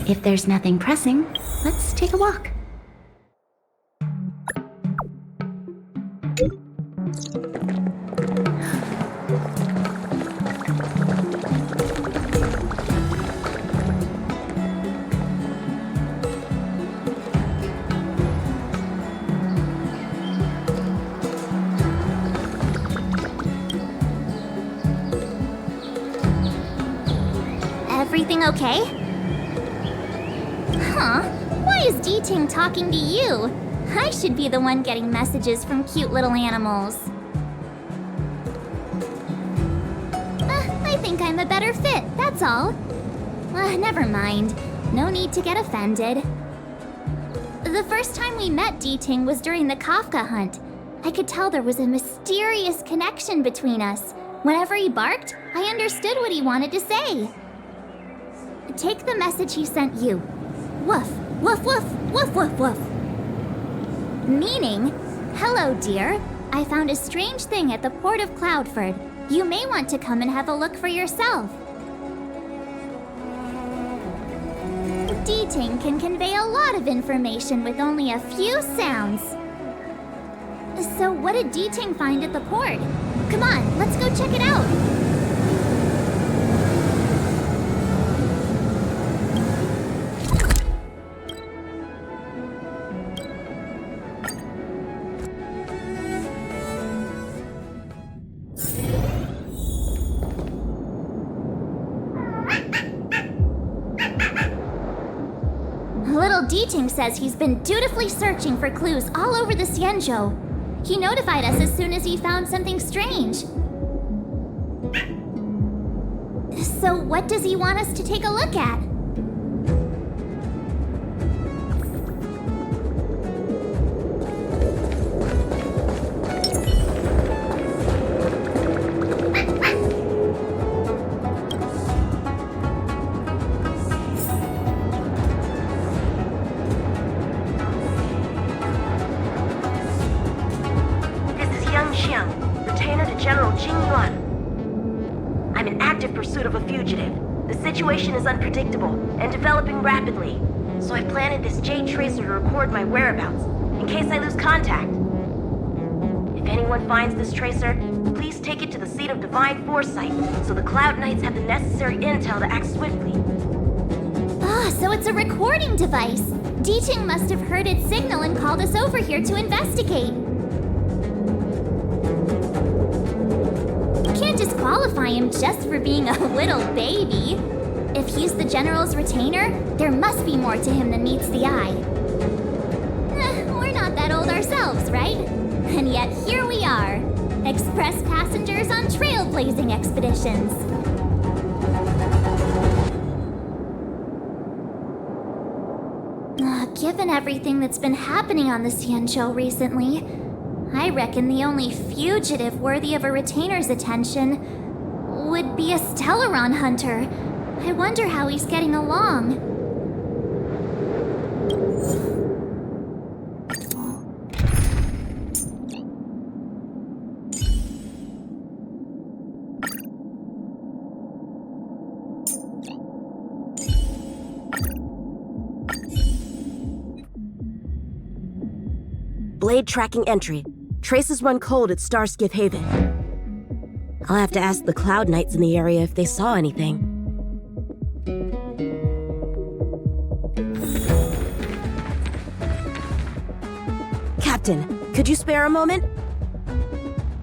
If there's nothing pressing, let's take a walk. Everything okay? Huh? Why is Jingliu talking to you? I should be the one getting messages from cute little animals. I think I'm a better fit, that's all. Never mind. No need to get offended. The first time we met Jingliu was during the Kafka hunt. I could tell there was a mysterious connection between us. Whenever he barked, I understood what he wanted to say. Take the message he sent you. Woof, woof, woof, woof, woof, woof. Meaning, hello, dear. I found a strange thing at the port of Cloudford. You may want to come and have a look for yourself. Jingliu can convey a lot of information with only a few sounds. So what did Jingliu find at the port? Come on, let's go check it out. Little Jingliu says he's been dutifully searching for clues all over the Xianzhou. He notified us as soon as he found something strange. So what does he want us to take a look at? Yanqing, retainer to General Jingliu. I'm in active pursuit of a fugitive. The situation is unpredictable and developing rapidly, so I've planted this jade tracer to record my whereabouts, in case I lose contact. If anyone finds this tracer, please take it to the seat of divine foresight, so the Cloud Knights have the necessary intel to act swiftly. So it's a recording device. Jingliu must have heard its signal and called us over here to investigate. Can't disqualify him just for being a little baby. If he's the General's retainer, there must be more to him than meets the eye. We're not that old ourselves, right? And yet here we are, express passengers on trailblazing expeditions. Given everything that's been happening on the Xianzhou recently, I reckon the only fugitive worthy of a retainer's attention would be a Stellaron hunter. I wonder how he's getting along. Blade tracking entry. Traces run cold at Starskiff Haven. I'll have to ask the Cloud Knights in the area if they saw anything. Captain, could you spare a moment?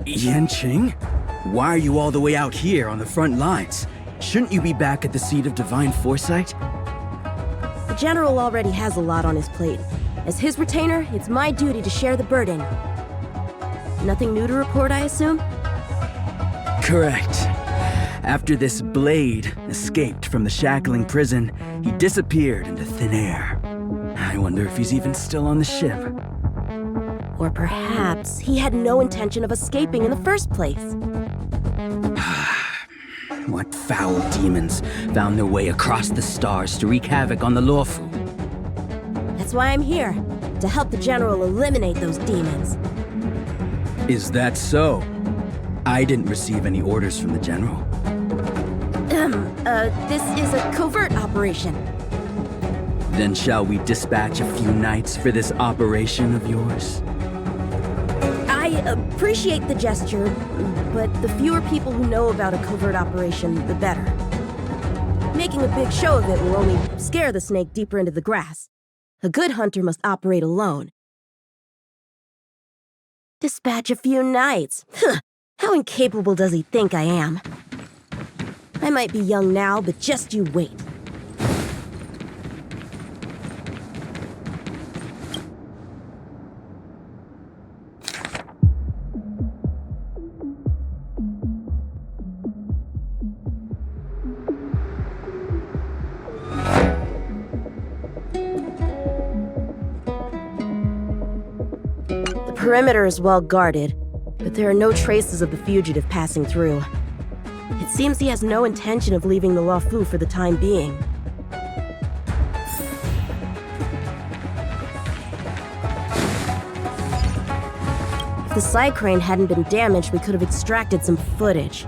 Yanqing? Why are you all the way out here on the front lines? Shouldn't you be back at the seat of divine foresight? The General already has a lot on his plate. As his retainer, it's my duty to share the burden. Nothing new to report, I assume? Correct. After this Blade escaped from the shackling prison, he disappeared into thin air. I wonder if he's even still on the ship. Or perhaps he had no intention of escaping in the first place. What foul demons found their way across the stars to wreak havoc on the lawful? That's why I'm here, to help the General eliminate those demons. Is that so? I didn't receive any orders from the General. This is a covert operation. Then shall we dispatch a few knights for this operation of yours? I appreciate the gesture, but the fewer people who know about a covert operation, the better. Making a big show of it will only scare the snake deeper into the grass. A good hunter must operate alone. Dispatch a few knights. Huh. How incapable does he think I am? I might be young now, but just you wait. The perimeter is well guarded, but there are no traces of the fugitive passing through. It seems he has no intention of leaving the Luofu for the time being. If the side crane hadn't been damaged, we could have extracted some footage.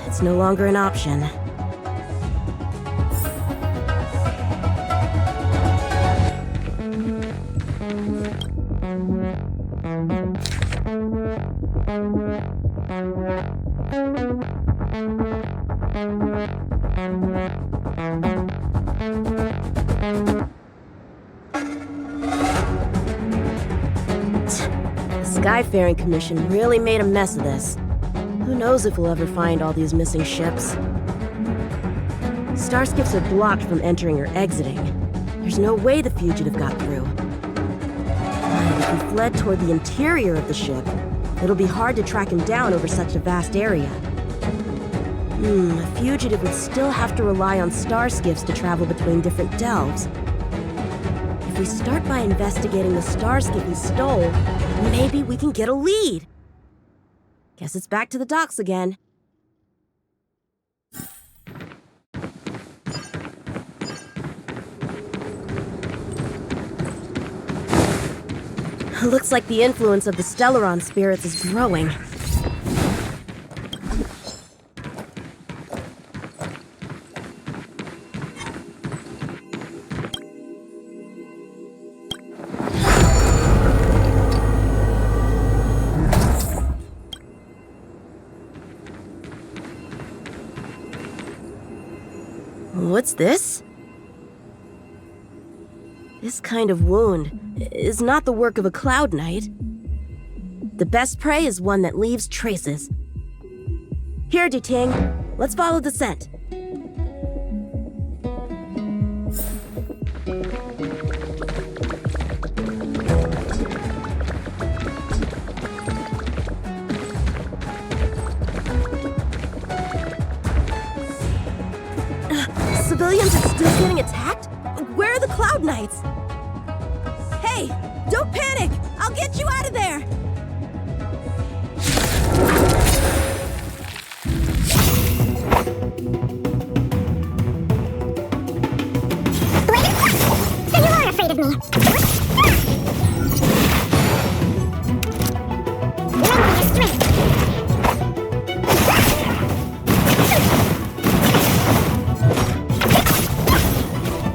It's no longer an option. The Skyfaring Commission really made a mess of this. Who knows if we'll ever find all these missing ships? Starskips are blocked from entering or exiting. There's no way the fugitive got through. And if he fled toward the interior of the ship, it'll be hard to track him down over such a vast area. A fugitive would still have to rely on starskiffs to travel between different delves. If we start by investigating the starskip he stole, maybe we can get a lead. Guess it's back to the docks again. Looks like the influence of the Stellaron spirits is growing. What's this? This kind of wound is not the work of a Cloud Knight. The best prey is one that leaves traces. Here, Duting, let's follow the scent. Civilians are still getting attacked? Where are the Cloud Knights? Hey, don't panic! I'll get you out of there! So you are afraid of me. Lend me your strength.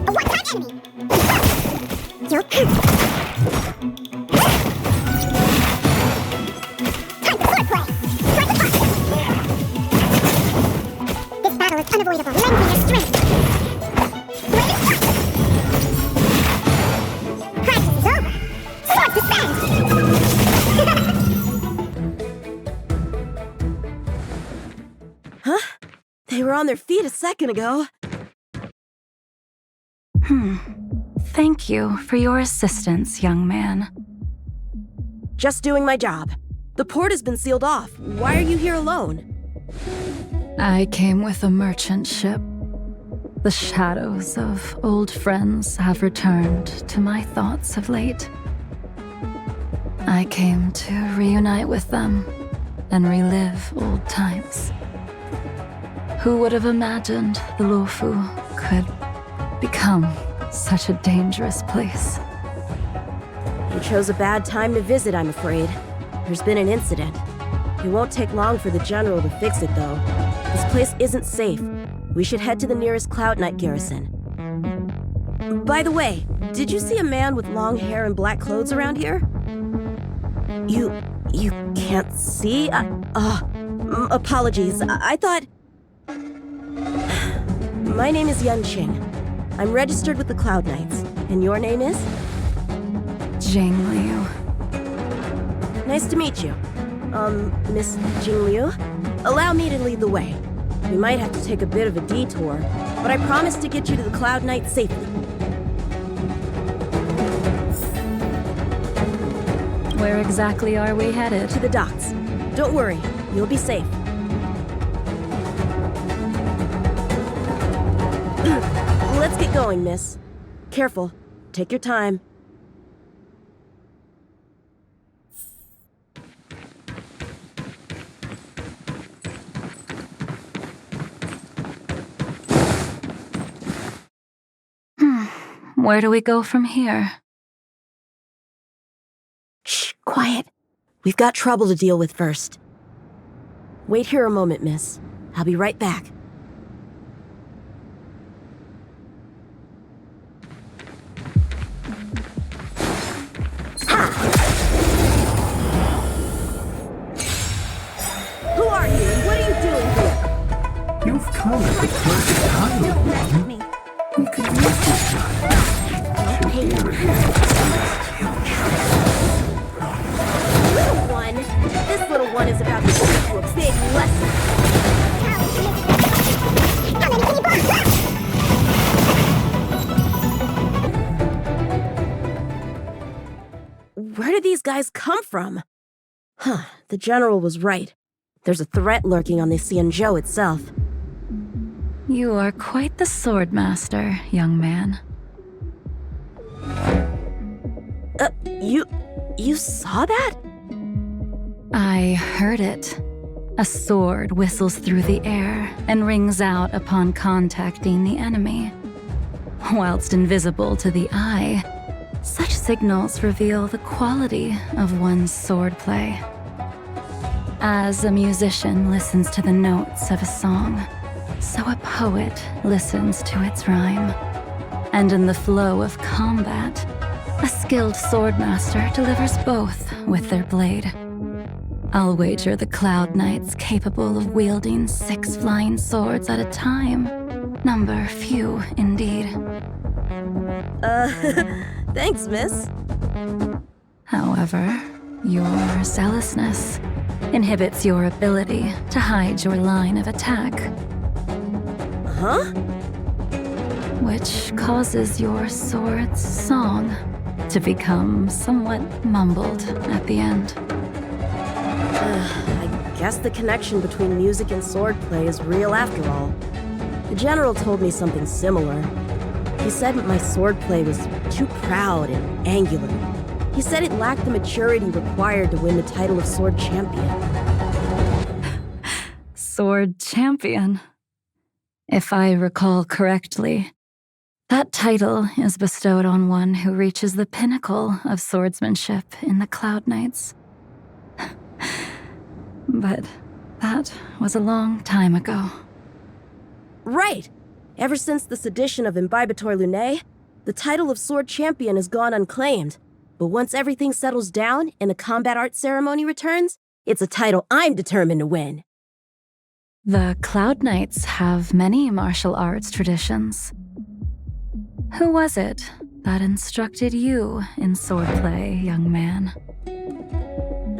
A one-time enemy. You're time for swordplay. Strike the top. This battle is unavoidable. Lend me your strength. Crisis is over. Sword suspend. Huh? They were on their feet a second ago. Thank you for your assistance, young man. Just doing my job. The port has been sealed off. Why are you here alone? I came with a merchant ship. The shadows of old friends have returned to my thoughts of late. I came to reunite with them and relive old times. Who would have imagined the Luofu could become such a dangerous place? You chose a bad time to visit, I'm afraid. There's been an incident. It won't take long for the General to fix it, though. This place isn't safe. We should head to the nearest Cloud Knight garrison. By the way, did you see a man with long hair and black clothes around here? You can't see? Apologies. I thought... My name is Yanqing. I'm registered with the Cloud Knights. And your name is? Jingliu. Nice to meet you. Miss Jingliu? Allow me to lead the way. We might have to take a bit of a detour, but I promise to get you to the Cloud Knights safely. Where exactly are we headed? To the docks. Don't worry, you'll be safe. Let's get going, miss. Careful. Take your time. Where do we go from here? Shh, quiet. We've got trouble to deal with first. Wait here a moment, miss. I'll be right back. Who are you and what are you doing here? You've come at the perfect time. Don't mess with me. We could use this time to Hey, hear little one. This little one is about to teach you a big lesson. Where did these guys come from? Huh, the general was right. There's a threat lurking on the Xianzhou itself. You are quite the sword master, young man. You saw that? I heard it. A sword whistles through the air and rings out upon contacting the enemy. Whilst invisible to the eye, such signals reveal the quality of one's swordplay. As a musician listens to the notes of a song, so a poet listens to its rhyme. And in the flow of combat, a skilled swordmaster delivers both with their blade. I'll wager the Cloud Knights capable of wielding 6 flying swords at a time. Number few, indeed. Thanks, miss. However, your zealousness inhibits your ability to hide your line of attack, Huh? which causes your sword's song to become somewhat mumbled at the end. I guess the connection between music and swordplay is real after all. The general told me something similar. He said my swordplay was too proud and angular. He said it lacked the maturity required to win the title of Sword Champion. Sword Champion. If I recall correctly, that title is bestowed on one who reaches the pinnacle of swordsmanship in the Cloud Knights. But that was a long time ago. Right! Ever since the sedition of Imbibitor Lunae, the title of Sword Champion has gone unclaimed. But once everything settles down and the combat art ceremony returns, it's a title I'm determined to win. The Cloud Knights have many martial arts traditions. Who was it that instructed you in swordplay, young man?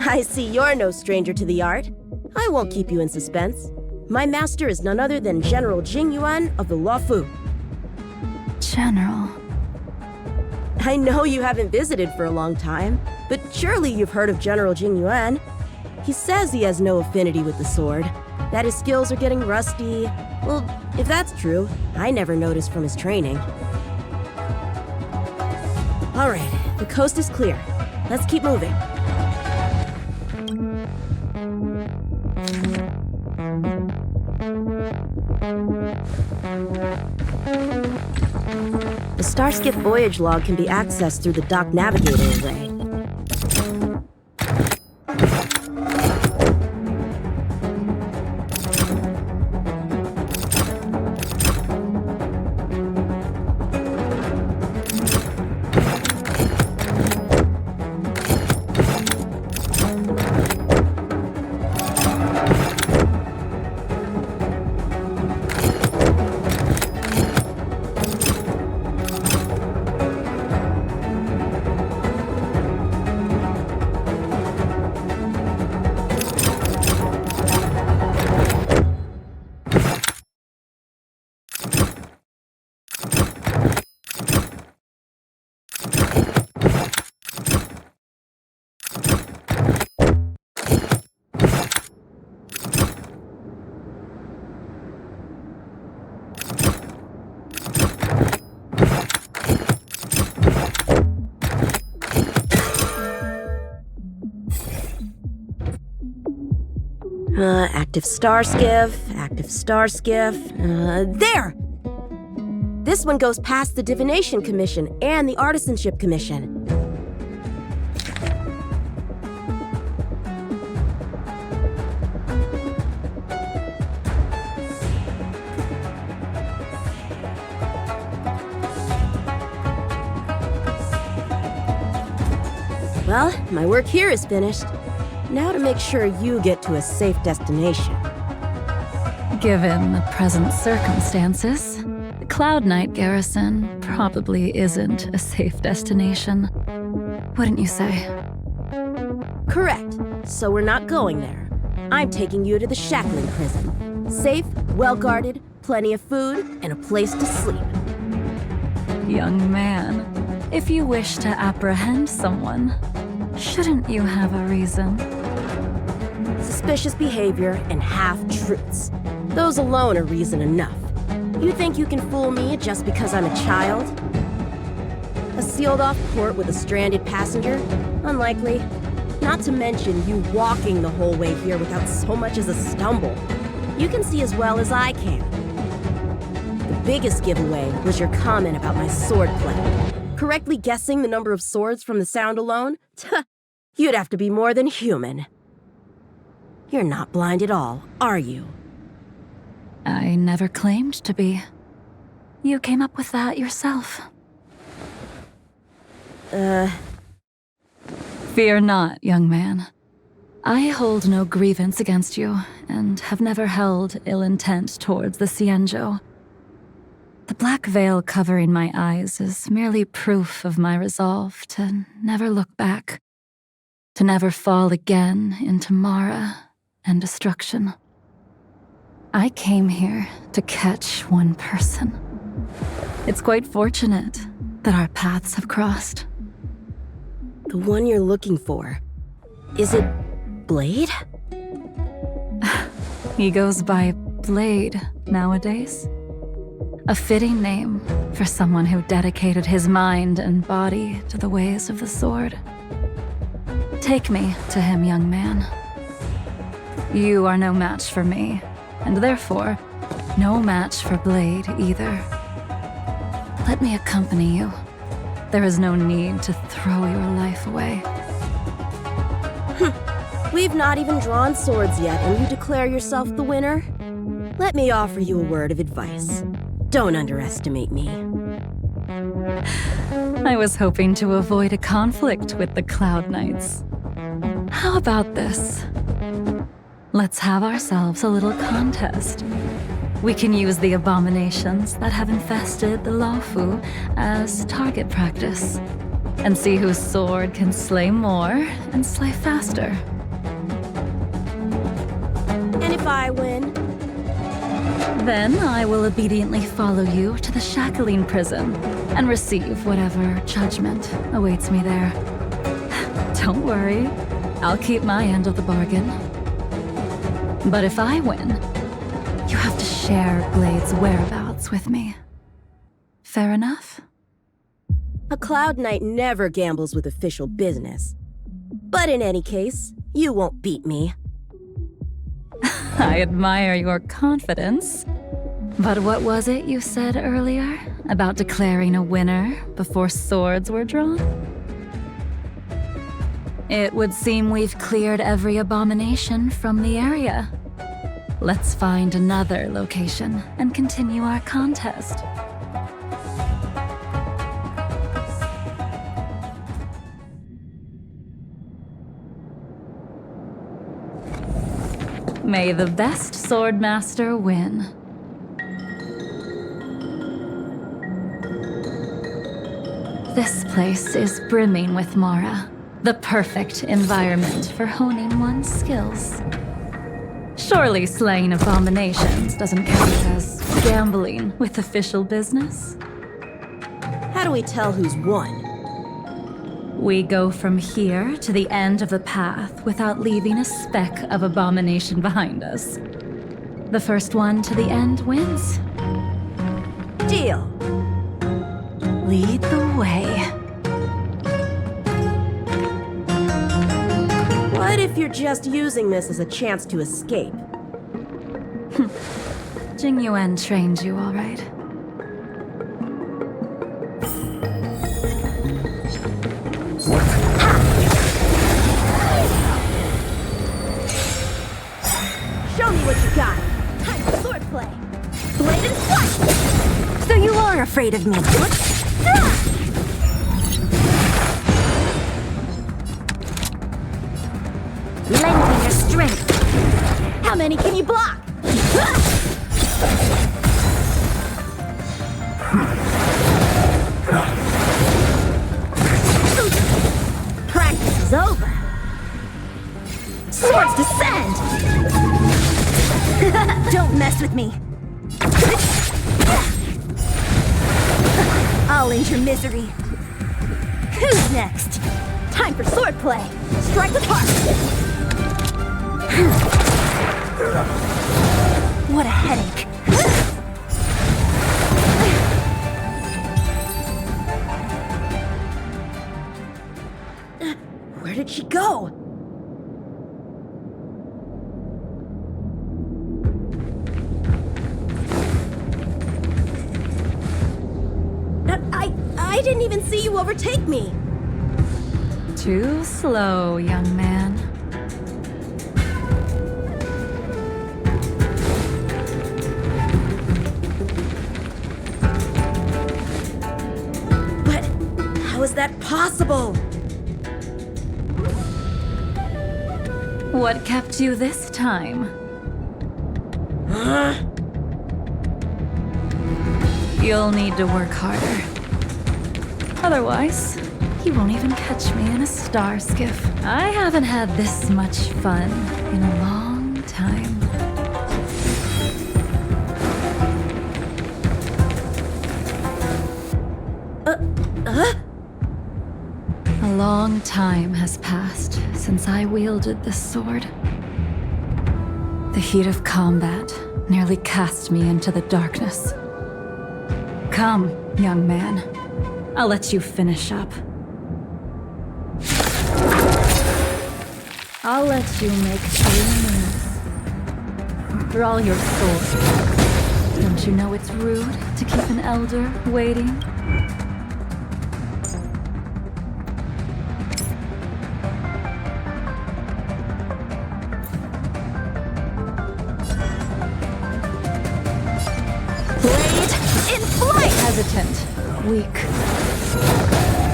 I see you're no stranger to the art. I won't keep you in suspense. My master is none other than General Jing Yuan of the Luofu. General. I know you haven't visited for a long time, but surely you've heard of General Jing Yuan. He says he has no affinity with the sword, that his skills are getting rusty. Well, if that's true, I never noticed from his training. All right, the coast is clear. Let's keep moving. The Starskip voyage log can be accessed through the dock navigator array. Active star skiff, active star skiff. There! This one goes past the Divination Commission and the Artisanship Commission. Well, my work here is finished. Now to make sure you get to a safe destination. Given the present circumstances, the Cloud Knight garrison probably isn't a safe destination. Wouldn't you say? Correct. So we're not going there. I'm taking you to the Shackling prison. Safe, well-guarded, plenty of food, and a place to sleep. Young man, if you wish to apprehend someone, shouldn't you have a reason? Suspicious behavior and half-truths. Those alone are reason enough. You think you can fool me just because I'm a child? A sealed-off port with a stranded passenger? Unlikely. Not to mention you walking the whole way here without so much as a stumble. You can see as well as I can. The biggest giveaway was your comment about my swordplay. Correctly guessing the number of swords from the sound alone? You'd have to be more than human. You're not blind at all, are you? I never claimed to be. You came up with that yourself. Fear not, young man. I hold no grievance against you, and have never held ill intent towards the Xianzhou. The black veil covering my eyes is merely proof of my resolve to never look back, to never fall again into Mara and destruction. I came here to catch one person. It's quite fortunate that our paths have crossed. The one you're looking for. Is it Blade? He goes by Blade nowadays. A fitting name for someone who dedicated his mind and body to the ways of the sword. Take me to him, young man. You are no match for me, and therefore, no match for Blade either. Let me accompany you. There is no need to throw your life away. We've not even drawn swords yet, and you declare yourself the winner? Let me offer you a word of advice. Don't underestimate me. I was hoping to avoid a conflict with the Cloud Knights. How about this? Let's have ourselves a little contest. We can use the abominations that have infested the Luofu as target practice, and see whose sword can slay more and slay faster. And if I win? Then I will obediently follow you to the Shackling prison and receive whatever judgment awaits me there. Don't worry, I'll keep my end of the bargain. But if I win, you have to share Blade's whereabouts with me. Fair enough? A Cloud Knight never gambles with official business. But in any case, you won't beat me. I admire your confidence. But what was it you said earlier about declaring a winner before swords were drawn? It would seem we've cleared every abomination from the area. Let's find another location and continue our contest. May the best swordmaster win. This place is brimming with Mara, the perfect environment for honing one's skills. Surely slaying abominations doesn't count as gambling with official business. How do we tell who's won? We go from here to the end of the path without leaving a speck of abomination behind us. The first one to the end wins. Deal. Lead the way. What if if you're just using this as a chance to escape? Jingyuan trained you, all right. Show me what you got! Time for swordplay! Blade and slice! So you are afraid of me? Lend me your strength! How many can you block? Practice is over! Swords descend! Don't mess with me! I'll end your misery. Who's next? Time for swordplay! Strike with heart! What a headache! Where did she go? I didn't even see you overtake me. Too slow, young man. But how is that possible? What kept you this time? You'll need to work harder. Otherwise, you won't even catch me in a star skiff. I haven't had this much fun in a long time. A long time has passed since I wielded this sword. The heat of combat nearly cast me into the darkness. Come, young man. I'll let you finish up. I'll let you make 3 moves. Draw your sword. Don't you know it's rude to keep an elder waiting? Hesitant, weak.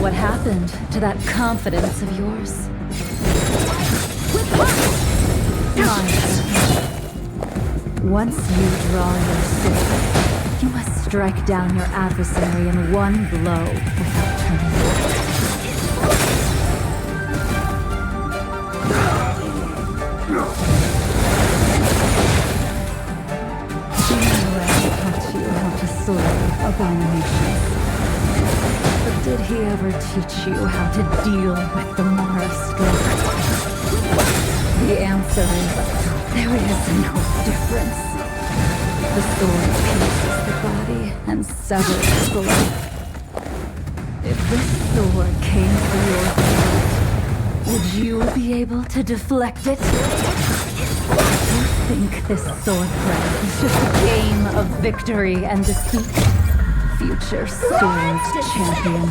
What happened to that confidence of yours? Once you draw your sword, you must strike down your adversary in one blow without turning back. Taught you how to slay abominations. But did he ever teach you how to deal with the Mara strength? The answer is, there is no difference. The sword pierces the body and severs the life. If this sword came for your throat, would you be able to deflect it? You think this sword play is just a game of victory and defeat? Future sword champion.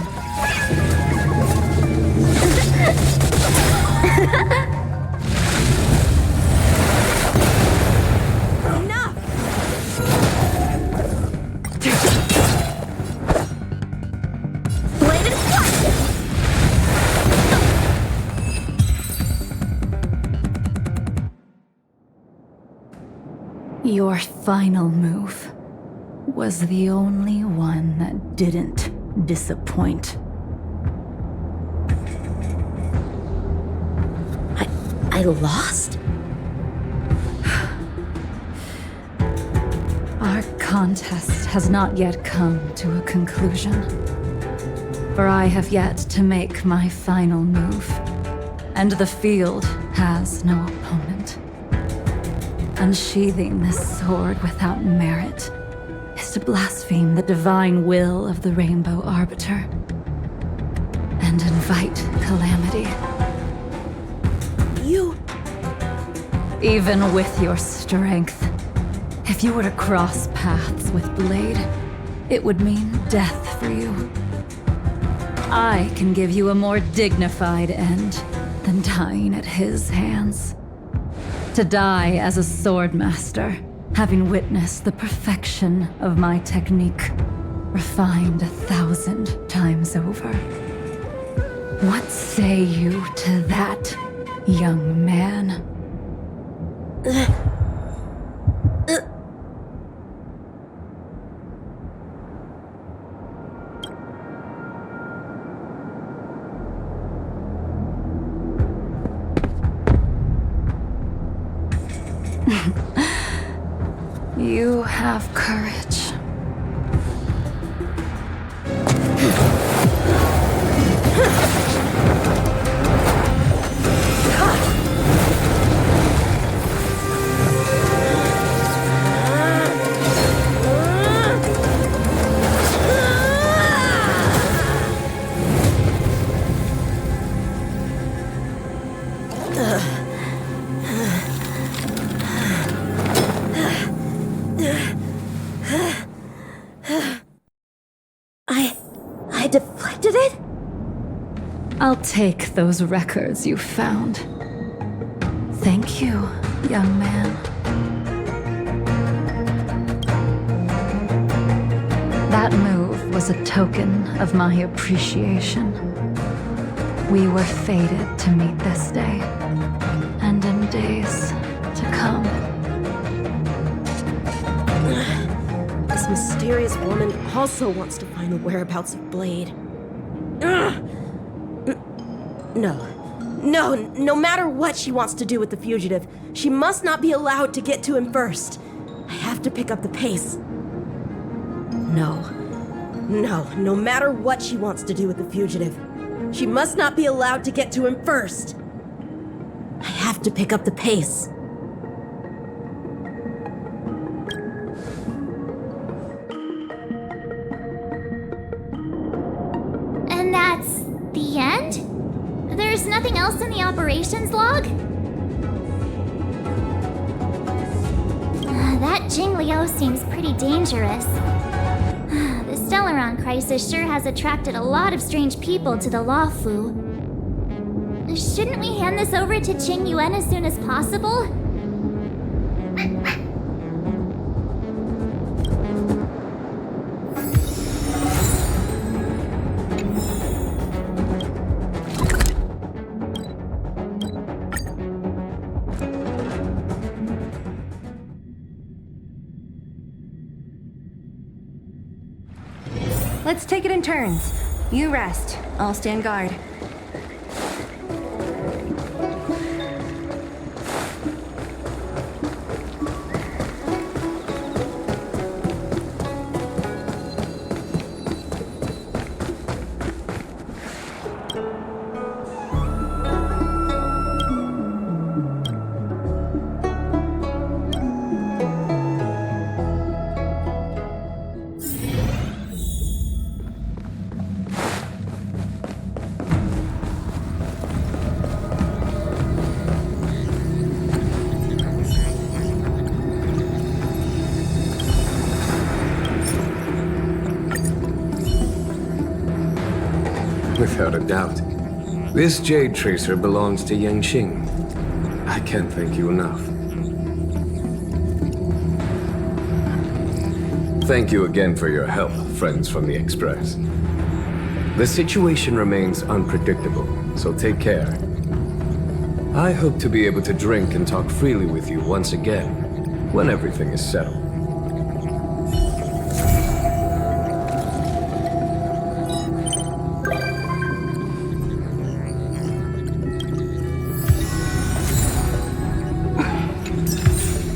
Enough! Blade and slice! Your final move was the only one that didn't disappoint. I lost? Our contest has not yet come to a conclusion. For I have yet to make my final move, and the field has no opponent. Unsheathing this sword without merit is to blaspheme the divine will of the Rainbow Arbiter and invite calamity. You Even with your strength, if you were to cross paths with Blade, it would mean death for you. I can give you a more dignified end than dying at his hands. To die as a swordmaster, having witnessed the perfection of my technique, refined 1,000 times over. What say you to that, young man? You have courage. I deflected it? I'll take those records you found. Thank you, young man. That move was a token of my appreciation. We were fated to meet this day, and in days to come. This mysterious woman also wants to find the whereabouts of Blade. No matter what she wants to do with the fugitive, she must not be allowed to get to him first. I have to pick up the pace. No matter what she wants to do with the fugitive, she must not be allowed to get to him first. I have to pick up the pace. And that's the end? There's nothing else in the operations log? That jingliu seems pretty dangerous. The Stellaron crisis sure has attracted a lot of strange people to the Lawfu. Shouldn't we hand this over to Qing Yuan as soon as possible? Let's take it in turns. You rest. I'll stand guard. Without a doubt. This Jade Tracer belongs to Yanqing. I can't thank you enough. Thank you again for your help, friends from the Express. The situation remains unpredictable, so take care. I hope to be able to drink and talk freely with you once again, when everything is settled.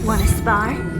Wanna spar?